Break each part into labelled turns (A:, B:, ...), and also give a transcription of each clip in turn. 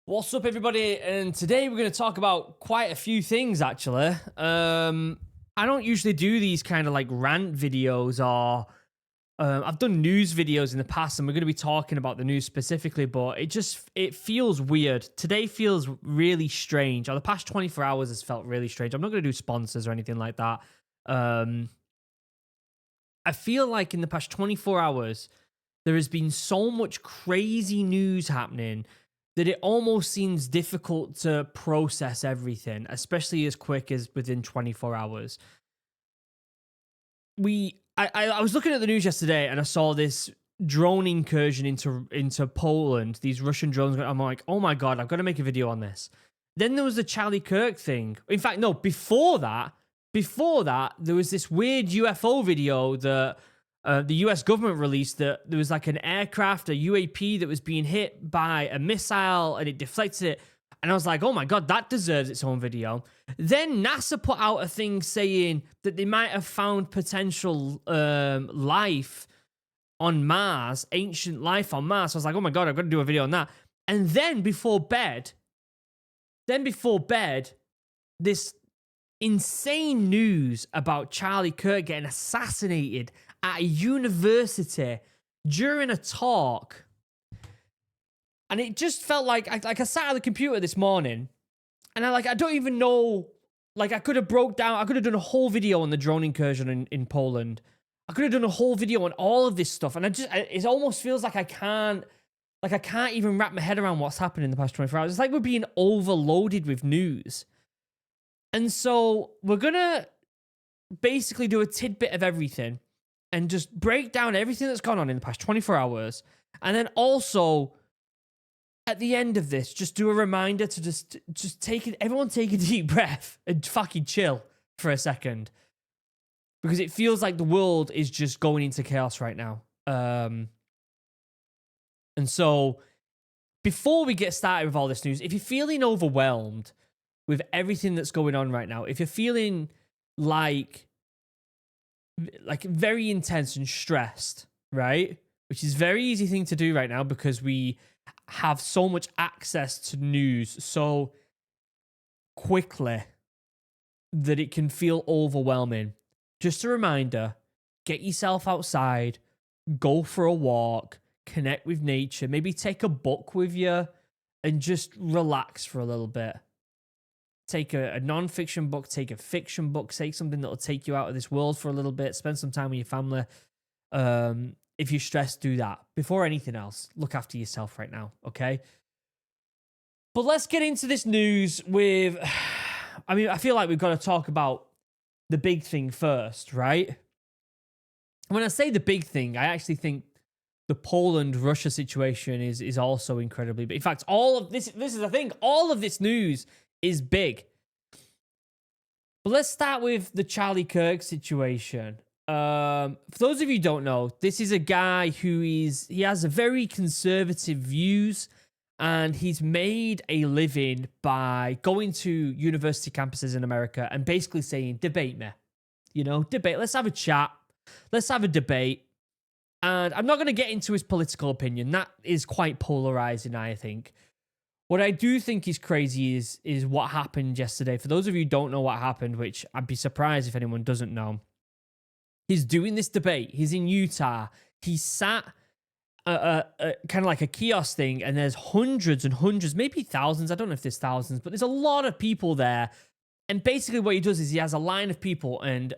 A: What's up, everybody? And today we're going to talk about quite a few things, actually. I don't usually do these kind of like rant videos or I've done news videos in the past, and we're going to be talking about the news specifically, but it feels weird. Today feels really strange. Or the past 24 hours has felt really strange. I'm not going to do sponsors or anything like that. I feel like in the past 24 hours, there has been so much crazy news happening that it almost seems difficult to process everything, especially as quick as within 24 hours. I was looking at the news yesterday and I saw this drone incursion into Poland, these Russian drones. I'm like, oh my God, I've got to make a video on this. Then there was the Charlie Kirk thing. In fact, no, before that, there was this weird UFO video that the US government released, that there was like an aircraft, a UAP, that was being hit by a missile and it deflected it. And I was like, oh my God, that deserves its own video. Then NASA put out a thing saying that they might have found potential life on Mars, ancient life on Mars. So I was like, oh my God, I've got to do a video on that. And then before bed, this insane news about Charlie Kirk getting assassinated at a university during a talk. And it just felt like I sat at the computer this morning and I don't even know, I could have done a whole video on the drone incursion in Poland. I could have done a whole video on all of this stuff. And it almost feels like I can't even wrap my head around what's happened in the past 24 hours. It's like we're being overloaded with news. And so we're going to basically do a tidbit of everything and just break down everything that's gone on in the past 24 hours. And then also, at the end of this, just do a reminder to just everyone take a deep breath and fucking chill for a second. Because it feels like the world is just going into chaos right now. And so, before we get started with all this news, if you're feeling overwhelmed with everything that's going on right now, if you're feeling like very intense and stressed, right? Which is a very easy thing to do right now because we have so much access to news so quickly that it can feel overwhelming. Just a reminder, get yourself outside, go for a walk, connect with nature, maybe take a book with you and just relax for a little bit. Take a non-fiction book, take a fiction book, take something that'll take you out of this world for a little bit, spend some time with your family. If you're stressed, do that. Before anything else, look after yourself right now, okay? But let's get into this news with... I feel like we've got to talk about the big thing first, right? When I say the big thing, I actually think the Poland-Russia situation is also incredibly big. In fact, all of this is the thing, all of this news is big. But let's start with the Charlie Kirk situation. For those of you who don't know, this is a guy he has a very conservative views, and he's made a living by going to university campuses in America and basically saying, debate me. Debate. Let's have a chat. Let's have a debate. And I'm not going to get into his political opinion. That is quite polarizing, I think. What I do think is crazy is what happened yesterday. For those of you who don't know what happened, which I'd be surprised if anyone doesn't know, he's doing this debate. He's in Utah. He sat kind of like a kiosk thing, and there's hundreds and hundreds, maybe thousands. I don't know if there's thousands, but there's a lot of people there. And basically what he does is he has a line of people, and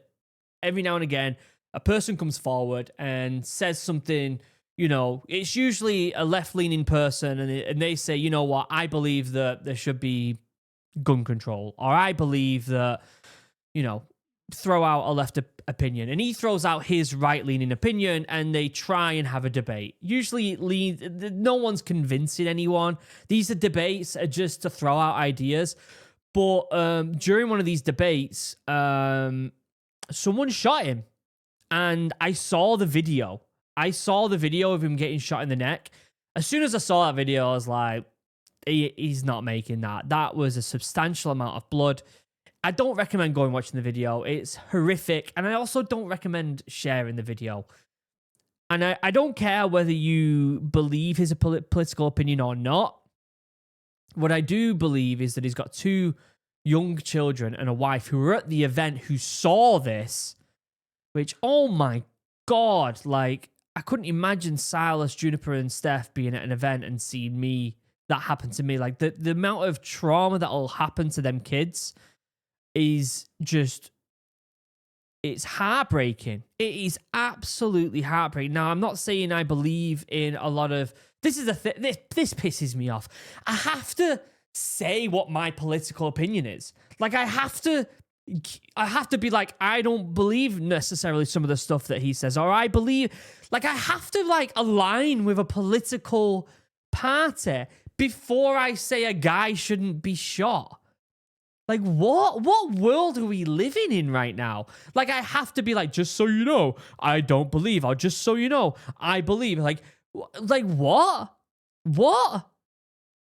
A: every now and again, a person comes forward and says something. It's usually a left-leaning person, and they say, you know what, I believe that there should be gun control, or I believe that, throw out a left opinion. And he throws out his right-leaning opinion, and they try and have a debate. Usually, no one's convincing anyone. These debates are just to throw out ideas. But during one of these debates, someone shot him, and I saw the video. I saw the video of him getting shot in the neck. As soon as I saw that video, I was like, he's not making that. That was a substantial amount of blood. I don't recommend going watching the video. It's horrific. And I also don't recommend sharing the video. And I don't care whether you believe his political opinion or not. What I do believe is that he's got 2 young children and a wife who were at the event who saw this, which, oh my God, like, I couldn't imagine Silas, Juniper, and Steph being at an event and seeing that happen to me. Like, the amount of trauma that'll happen to them kids is just, it's heartbreaking. It is absolutely heartbreaking. Now, I'm not saying I believe in a lot of, this pisses me off. I have to say what my political opinion is. Like, I have to be like, I don't believe necessarily some of the stuff that he says, or I believe, like, I have to, like, align with a political party before I say a guy shouldn't be shot. Like, what world are we living in right now? Like, I have to be like, just so you know, I don't believe, or just so you know, I believe. Like what? What?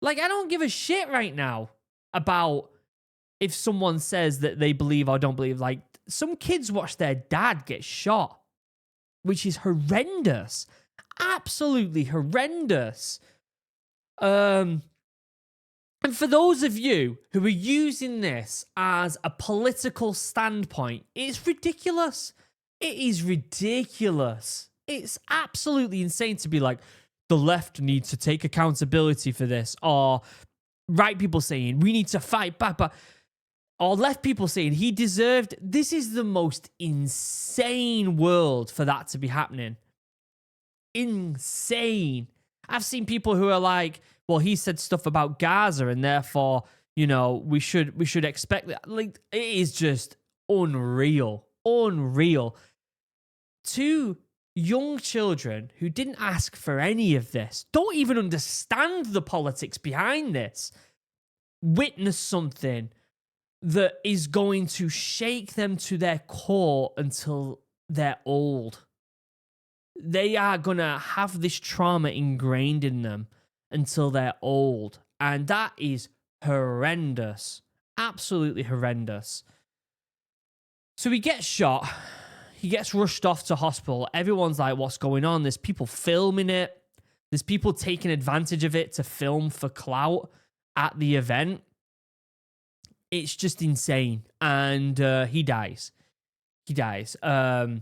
A: Like, I don't give a shit right now about if someone says that they believe or don't believe. Like, some kids watch their dad get shot, which is horrendous. Absolutely horrendous. And for those of you who are using this as a political standpoint, it's ridiculous. It is ridiculous. It's absolutely insane to be like, the left needs to take accountability for this, or right people saying we need to fight back, or left people saying he deserved. This is the most insane world for that to be happening. Insane. I've seen people who are like, well, he said stuff about Gaza and therefore, you know, we should expect that. Like, it is just unreal. Unreal. 2 young children who didn't ask for any of this, don't even understand the politics behind this, witness something that is going to shake them to their core until they're old. They are going to have this trauma ingrained in them until they're old. And that is horrendous. Absolutely horrendous. So he gets shot. He gets rushed off to hospital. Everyone's like, what's going on? There's people filming it. There's people taking advantage of it to film for clout at the event. It's just insane. And he dies. He dies. And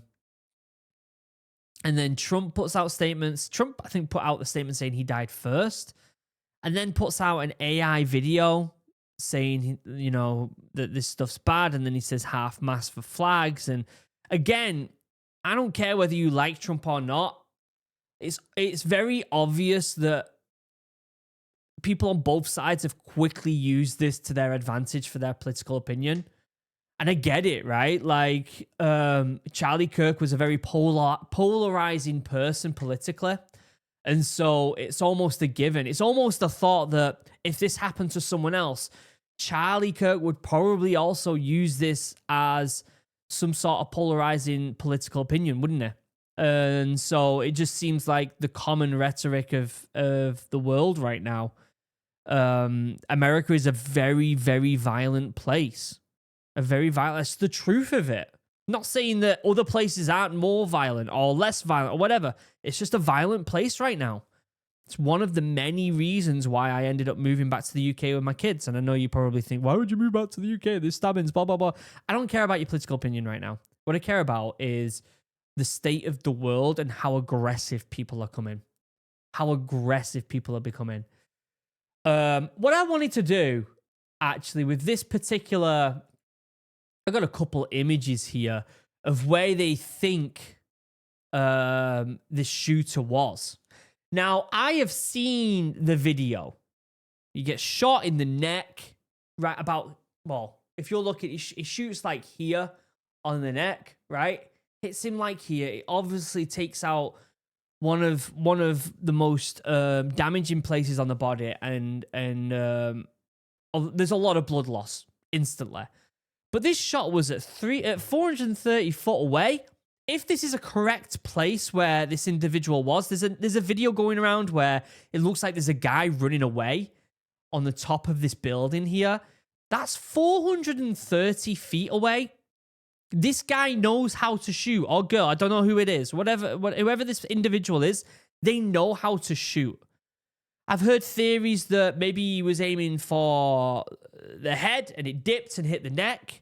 A: then Trump puts out statements. Trump, I think, put out the statement saying he died first. And then puts out an AI video saying, you know, that this stuff's bad. And then he says half-mast for flags. And again, I don't care whether you like Trump or not. It's very obvious that people on both sides have quickly used this to their advantage for their political opinion. And I get it, right? Like, Charlie Kirk was a very polarizing person politically. And so it's almost a given. It's almost a thought that if this happened to someone else, Charlie Kirk would probably also use this as some sort of polarizing political opinion, wouldn't it? And so it just seems like the common rhetoric of the world right now. America is a very, very violent place. That's the truth of it. Not saying that other places aren't more violent or less violent or whatever. It's just a violent place right now. It's one of the many reasons why I ended up moving back to the UK with my kids. And I know you probably think, why would you move back to the UK? There's stabbings, blah, blah, blah. I don't care about your political opinion right now. What I care about is the state of the world and how aggressive people are coming. How aggressive people are becoming. What I wanted to do, actually, with this particular... I got a couple images here of where they think this shooter was. Now, I have seen the video. He gets shot in the neck, right about, well, if you're looking, he shoots like here on the neck, right? Hits him like here. It obviously takes out one of the most damaging places on the body, and there's a lot of blood loss instantly. But this shot was at 430 foot away. If this is a correct place where this individual was, there's a video going around where it looks like there's a guy running away on the top of this building here. That's 430 feet away. This guy knows how to shoot, or girl, I don't know who it is. Whoever this individual is, they know how to shoot. I've heard theories that maybe he was aiming for the head and it dipped and hit the neck.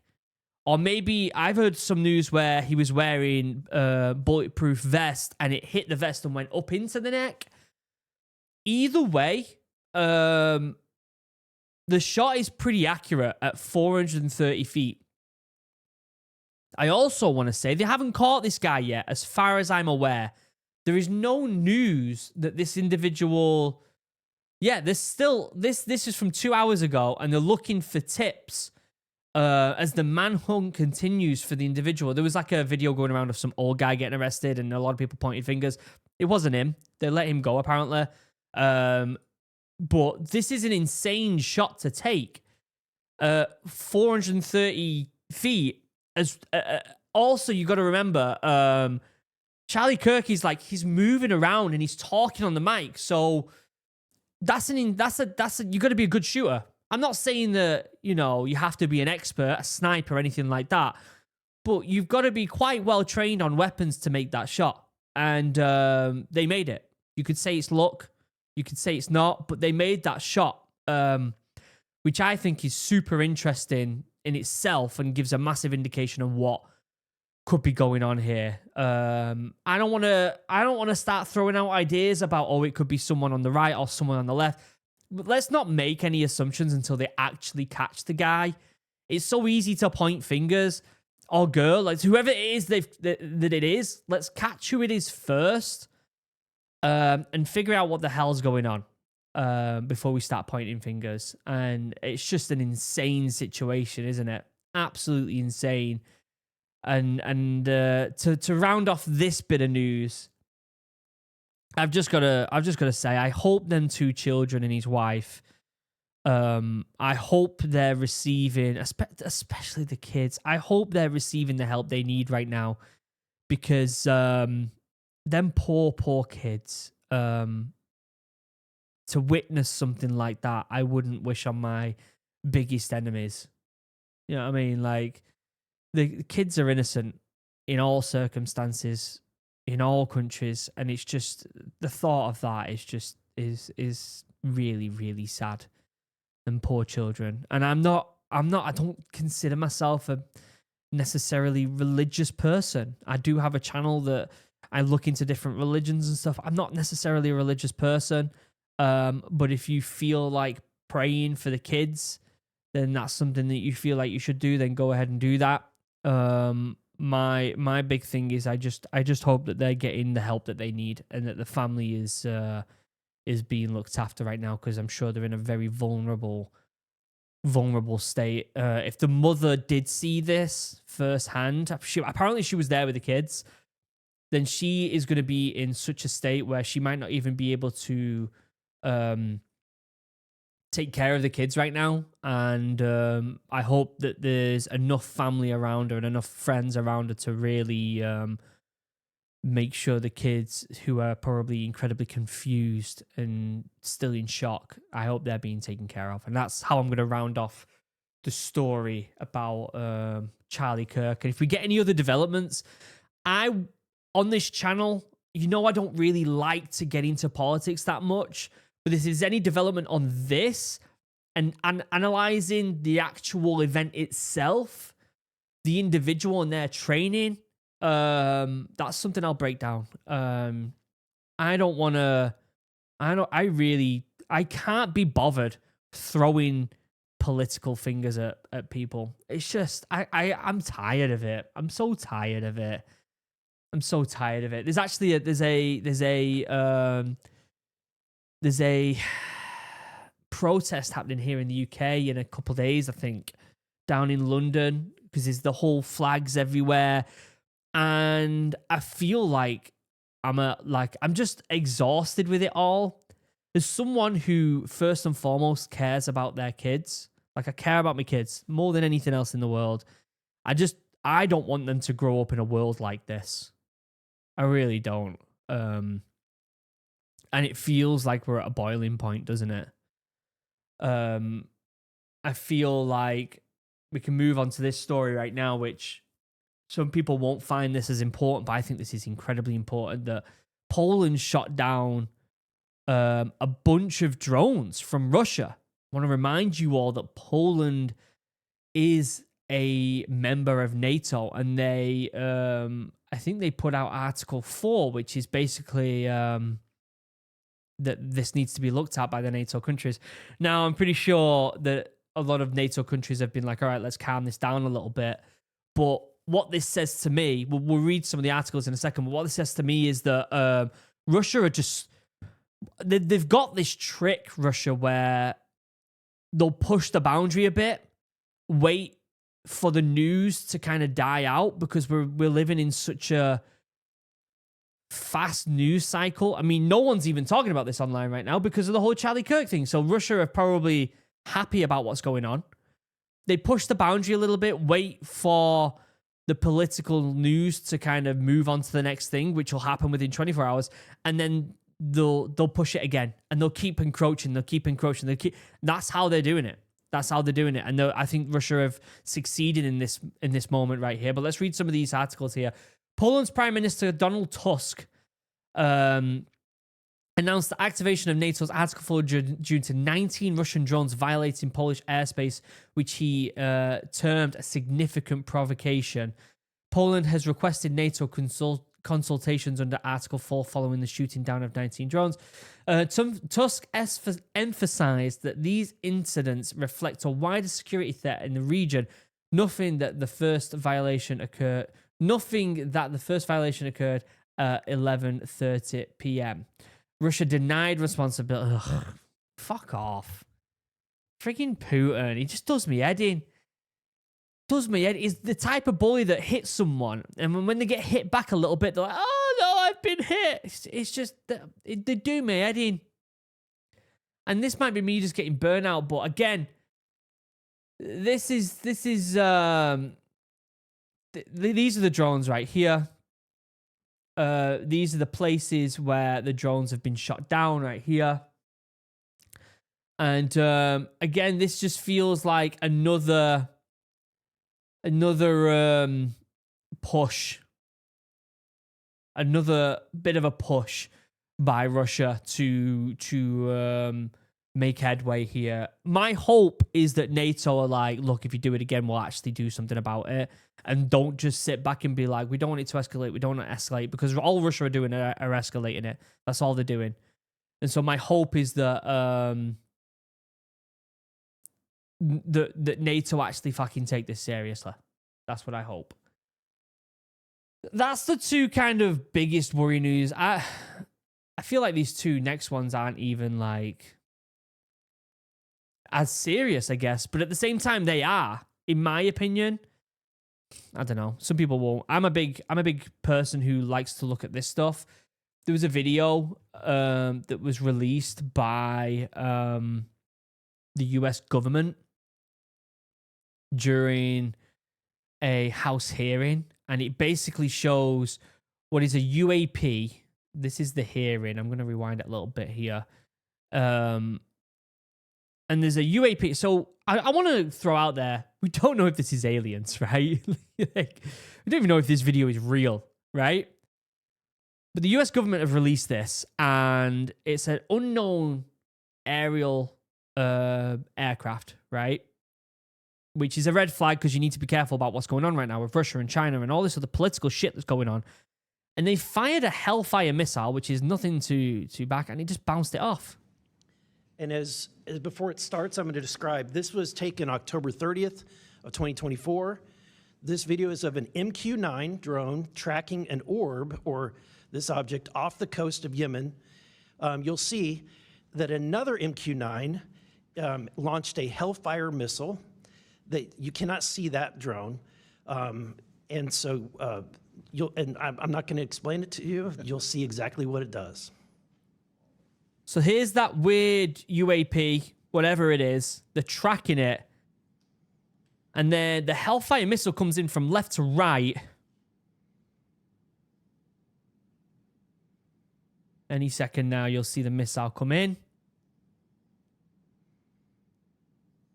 A: Or maybe I've heard some news where he was wearing a bulletproof vest and it hit the vest and went up into the neck. Either way, the shot is pretty accurate at 430 feet. I also want to say they haven't caught this guy yet, as far as I'm aware. There is no news that this individual... Yeah, there's still... This is from 2 hours ago, and they're looking for tips as the manhunt continues for the individual. There was like a video going around of some old guy getting arrested, and a lot of people pointed fingers. It wasn't him. They let him go, apparently. But this is an insane shot to take. 430 feet. As also, you got to remember, Charlie Kirk is like, he's moving around and he's talking on the mic. So you got to be a good shooter. I'm not saying that, you know, you have to be an expert, a sniper, or anything like that, but you've got to be quite well trained on weapons to make that shot. And they made it. You could say it's luck, you could say it's not, but they made that shot, which I think is super interesting in itself and gives a massive indication of what could be going on here. I don't want to start throwing out ideas about, oh, it could be someone on the right or someone on the left. But let's not make any assumptions until they actually catch the guy. It's so easy to point fingers or girl, like whoever it is that it is. Let's catch who it is first, and figure out what the hell's going on before we start pointing fingers. And it's just an insane situation, isn't it? Absolutely insane. And to round off this bit of news, I've just gotta say, I hope them two children and his wife, I hope they're receiving, especially the kids, I hope they're receiving the help they need right now, because them poor kids, to witness something like that, I wouldn't wish on my biggest enemies. You know what I mean? Like, the kids are innocent in all circumstances, in all countries, and it's just, the thought of that is really, really sad. And poor children. And I don't consider myself a necessarily religious person. I do have a channel that I look into different religions and stuff. I'm not necessarily a religious person, but if you feel like praying for the kids, then that's something that you feel like you should do, then go ahead and do that. My big thing is I just hope that they're getting the help that they need, and that the family is being looked after right now, because I'm sure they're in a very vulnerable state. If the mother did see this firsthand, apparently she was there with the kids, then she is going to be in such a state where she might not even be able to take care of the kids right now. And I hope that there's enough family around her and enough friends around her to really make sure the kids, who are probably incredibly confused and still in shock, I hope they're being taken care of. And that's how I'm going to round off the story about Charlie Kirk. And if we get any other developments, on this channel, you know, I don't really like to get into politics that much, but if there's any development on this and analyzing the actual event itself, the individual and their training, that's something I'll break down. I can't be bothered throwing political fingers at people. It's just, I'm tired of it. I'm so tired of it. There's actually there's a protest happening here in the UK in a couple of days, I think, down in London, because there's the whole flags everywhere. And I feel like I'm just exhausted with it all. As someone who first and foremost cares about their kids, like I care about my kids more than anything else in the world. I don't want them to grow up in a world like this. I really don't. And it feels like we're at a boiling point, doesn't it? I feel like we can move on to this story right now, which some people won't find this as important, but I think this is incredibly important, that Poland shot down a bunch of drones from Russia. I want to remind you all that Poland is a member of NATO, and they, I think they put out Article 4, which is basically that this needs to be looked at by the NATO countries. Now, I'm pretty sure that a lot of NATO countries have been like, all right, let's calm this down a little bit. But what this says to me, we'll read some of the articles in a second, but what this says to me is that Russia are just, they've got this trick, Russia, where they'll push the boundary a bit, wait for the news to kind of die out, because we're living in such a fast news cycle. I mean, no one's even talking about this online right now because of the whole Charlie Kirk thing. So Russia are probably happy about what's going on. They push the boundary a little bit, wait for the political news to kind of move on to the next thing, which will happen within 24 hours, and then they'll push it again, and they'll keep encroaching. That's how they're doing it. That's how they're doing it. And I think Russia have succeeded in this moment right here. But let's read some of these articles here. Poland's Prime Minister Donald Tusk announced the activation of NATO's Article 4 due to 19 Russian drones violating Polish airspace, which he termed a significant provocation. Poland has requested NATO consultations under Article 4 following the shooting down of 19 drones. Tusk emphasized that these incidents reflect a wider security threat in the region. Nothing that the first violation occurred at 11:30 p.m. Russia denied responsibility. Ugh, fuck off. Freaking Putin. He just does me head in. He's the type of bully that hits someone, and when they get hit back a little bit, they're like, oh no, I've been hit. It's just, they do me head in. And this might be me just getting burnt out, but again, these are the drones right here. These are the places where the drones have been shot down right here. And again, this just feels like another push. Another bit of a push by Russia to make headway here. My hope is that NATO are like, look, if you do it again, we'll actually do something about it. And don't just sit back and be like, we don't want it to escalate. We don't want to escalate, because all Russia are doing are escalating it. That's all they're doing. And so my hope is that that NATO actually fucking take this seriously. That's what I hope. That's the two kind of biggest worry news. I feel like these two next ones aren't even like as serious, I guess. But at the same time, they are, in my opinion. I don't know. Some people won't. I'm a big person who likes to look at this stuff. There was a video that was released by the US government during a House hearing, and it basically shows what is a UAP. This is the hearing. I'm going to rewind it a little bit here. And there's a UAP. So I want to throw out there, we don't know if this is aliens, right? Like, we don't even know if this video is real, right? But the US government have released this, and it's an unknown aerial aircraft, right? Which is a red flag, because you need to be careful about what's going on right now with Russia and China and all this other political shit that's going on. And they fired a Hellfire missile, which is nothing to back, and it just bounced it off.
B: And as before it starts, I'm going to describe, this was taken October 30th of 2024. This video is of an MQ-9 drone tracking an orb, or this object, off the coast of Yemen. You'll see that another MQ-9 launched a Hellfire missile. That you cannot see that drone. And so I'm not going to explain it to you. You'll see exactly what it does.
A: So here's that weird UAP, whatever it is. They're tracking it. And then the Hellfire missile comes in from left to right. Any second now, you'll see the missile come in.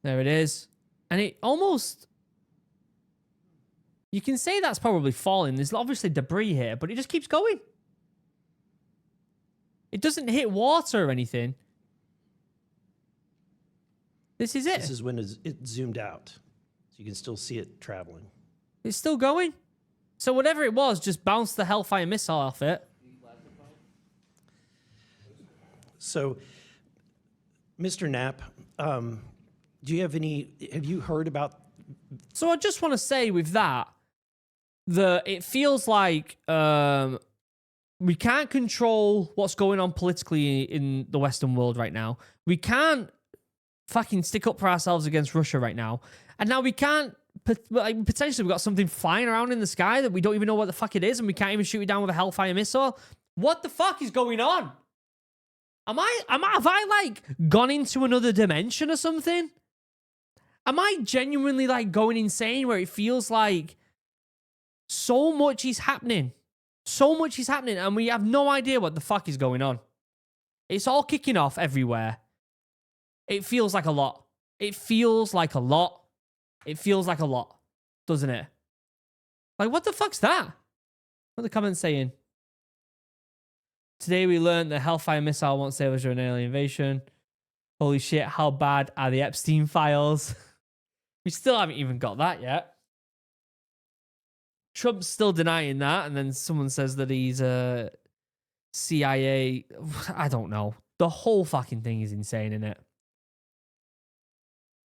A: There it is. And it almost... You can say that's probably falling. There's obviously debris here, but it just keeps going. It doesn't hit water or anything. This is it.
B: This is when it zoomed out. So you can still see it traveling.
A: It's still going. So whatever it was just bounced the Hellfire missile off it.
B: So, Mr. Knapp, have you heard about...
A: So I just want to say with that, it feels like we can't control what's going on politically in the Western world right now. We can't fucking stick up for ourselves against Russia right now. And now we can't, potentially we've got something flying around in the sky that we don't even know what the fuck it is, and we can't even shoot it down with a Hellfire missile. What the fuck is going on? Have I like gone into another dimension or something? Am I genuinely like going insane where it feels like so much is happening? So much is happening and we have no idea what the fuck is going on. It's all kicking off everywhere. It feels like a lot. It feels like a lot. It feels like a lot, doesn't it? Like, what the fuck's that? What are the comments saying? Today we learned the Hellfire missile won't save us during an alien invasion. Holy shit, how bad are the Epstein files? We still haven't even got that yet. Trump's still denying that, and then someone says that he's a CIA. I don't know. The whole fucking thing is insane, isn't it?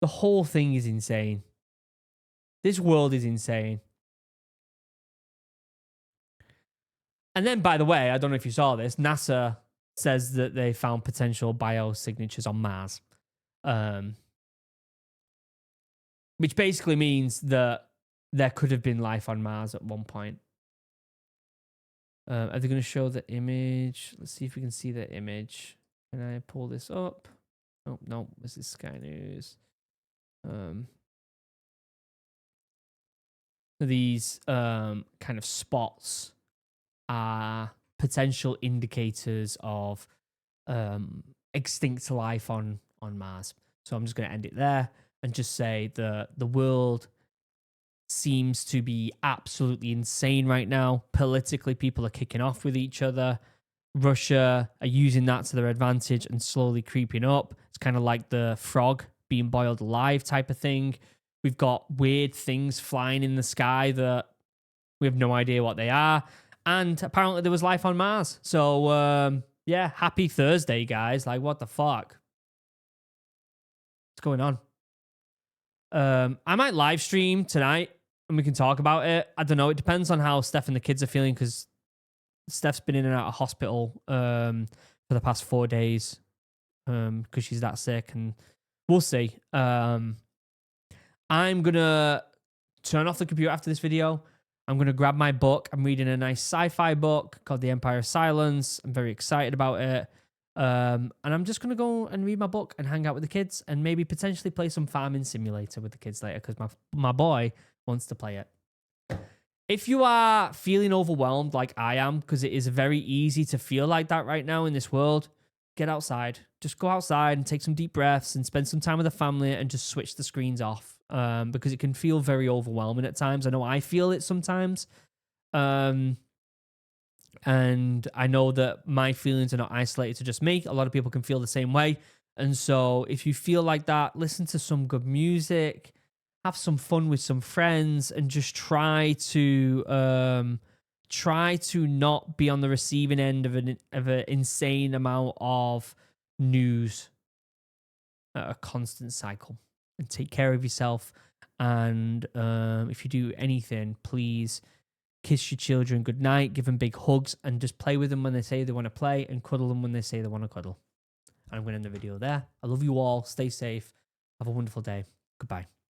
A: The whole thing is insane. This world is insane. And then, by the way, I don't know if you saw this, NASA says that they found potential biosignatures on Mars. Which basically means that there could have been life on Mars at one point. Are they going to show the image? Let's see if we can see the image. Can I pull this up? Oh, no. This is Sky News. These kind of spots are potential indicators of extinct life on Mars. So I'm just going to end it there and just say the world seems to be absolutely insane right now. Politically, people are kicking off with each other. Russia are using that to their advantage and slowly creeping up. It's kind of like the frog being boiled alive type of thing. We've got weird things flying in the sky that we have no idea what they are. And apparently there was life on Mars. So, yeah, happy Thursday, guys. Like, what the fuck? What's going on? I might live stream tonight and we can talk about it. I don't know. It depends on how Steph and the kids are feeling because Steph's been in and out of hospital for the past 4 days because she's that sick, and we'll see. I'm going to turn off the computer after this video. I'm going to grab my book. I'm reading a nice sci-fi book called The Empire of Silence. I'm very excited about it. And I'm just going to go and read my book and hang out with the kids and maybe potentially play some farming simulator with the kids later because my boy wants to play it. If you are feeling overwhelmed like I am, because it is very easy to feel like that right now in this world, get outside. Just go outside and take some deep breaths and spend some time with the family and just switch the screens off because it can feel very overwhelming at times. I know I feel it sometimes. And I know that my feelings are not isolated to just me. A lot of people can feel the same way. And so if you feel like that, listen to some good music, have some fun with some friends, and just try to not be on the receiving end of an insane amount of news at a constant cycle. And take care of yourself. And if you do anything, please kiss your children goodnight, give them big hugs, and just play with them when they say they want to play, and cuddle them when they say they want to cuddle. And I'm going to end the video there. I love you all. Stay safe. Have a wonderful day. Goodbye.